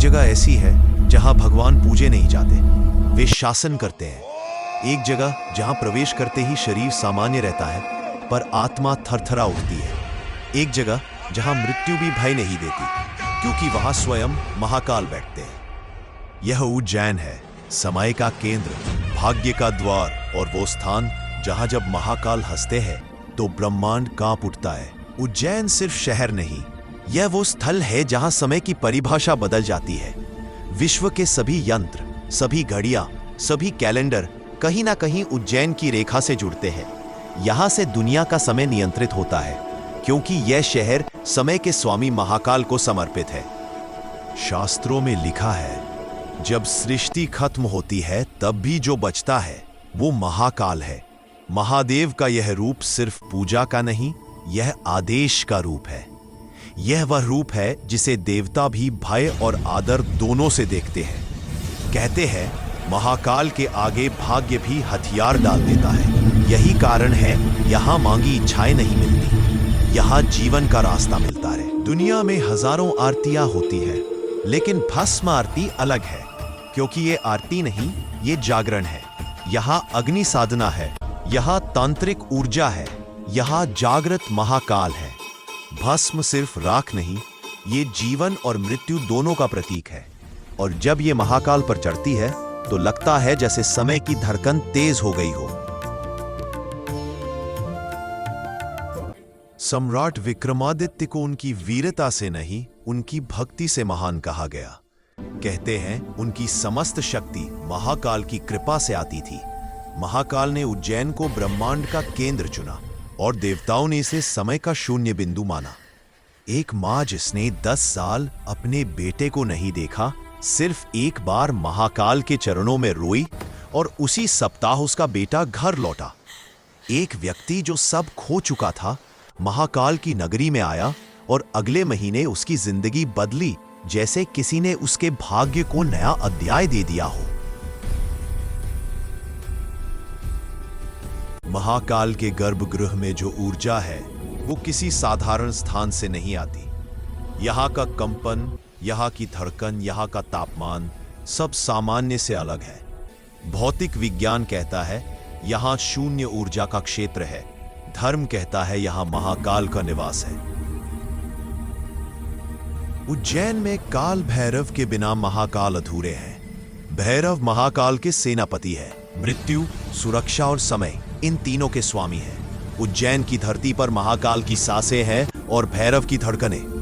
जगह ऐसी है जहां भगवान पूजे नहीं जाते, वे शासन करते हैं। एक जगह जहां प्रवेश करते ही शरीर सामान्य रहता है पर आत्मा थरथरा उठती है। एक जगह जहां मृत्यु भी भय नहीं देती, क्योंकि वहां स्वयं महाकाल बैठते हैं। यह उज्जैन है, समय का केंद्र, भाग्य का द्वार और वो स्थान जहां जब महाकाल हंसते हैं तो ब्रह्मांड कांप उठता है। उज्जैन सिर्फ शहर नहीं, यह वो स्थल है जहां समय की परिभाषा बदल जाती है। विश्व के सभी यंत्र, सभी घड़ियां, सभी कैलेंडर कहीं ना कहीं उज्जैन की रेखा से जुड़ते हैं। यहां से दुनिया का समय नियंत्रित होता है, क्योंकि यह शहर समय के स्वामी महाकाल को समर्पित है। शास्त्रों में लिखा है, जब सृष्टि खत्म होती है तब भी जो बचता है वो महाकाल है। महादेव का यह रूप सिर्फ पूजा का नहीं, यह आदेश का रूप है। यह वह रूप है जिसे देवता भी भय और आदर दोनों से देखते हैं। कहते हैं महाकाल के आगे भाग्य भी हथियार डाल देता है। यही कारण है यहां मांगी इच्छाएं नहीं मिलती, यहां जीवन का रास्ता मिलता है। दुनिया में हजारों आरतियां होती है, लेकिन भस्म आरती अलग है, क्योंकि ये आरती नहीं, ये जागरण है। यहां अग्नि साधना है, यहां तांत्रिक ऊर्जा है, यहां जागृत महाकाल है। भस्म सिर्फ राख नहीं, ये जीवन और मृत्यु दोनों का प्रतीक है। और जब ये महाकाल पर चढ़ती है तो लगता है जैसे समय की धड़कन तेज हो गई हो। सम्राट विक्रमादित्य को उनकी वीरता से नहीं, उनकी भक्ति से महान कहा गया। कहते हैं उनकी समस्त शक्ति महाकाल की कृपा से आती थी। महाकाल ने उज्जैन को ब्रह्मांड का केंद्र चुना और देवताओं ने इसे समय का शून्य बिंदु माना। एक मां जिसने 10 साल अपने बेटे को नहीं देखा, सिर्फ एक बार महाकाल के चरणों में रोई और उसी सप्ताह उसका बेटा घर लौटा। एक व्यक्ति जो सब खो चुका था, महाकाल की नगरी में आया और अगले महीने उसकी जिंदगी बदली, जैसे किसी ने उसके भाग्य को नया अध्याय दे दिया हो। महाकाल के गर्भगृह में जो ऊर्जा है वो किसी साधारण स्थान से नहीं आती। यहां का कंपन, यहां की धड़कन, यहां का तापमान सब सामान्य से अलग है। भौतिक विज्ञान कहता है यहां शून्य ऊर्जा का क्षेत्र है। धर्म कहता है यहां महाकाल का निवास है। उज्जैन में काल भैरव के बिना महाकाल अधूरे हैं। भैरव महाकाल के सेनापति है। मृत्यु, सुरक्षा और समय इन तीनों के स्वामी हैं। उज्जैन की धरती पर महाकाल की सांसें हैं और भैरव की धड़कनें।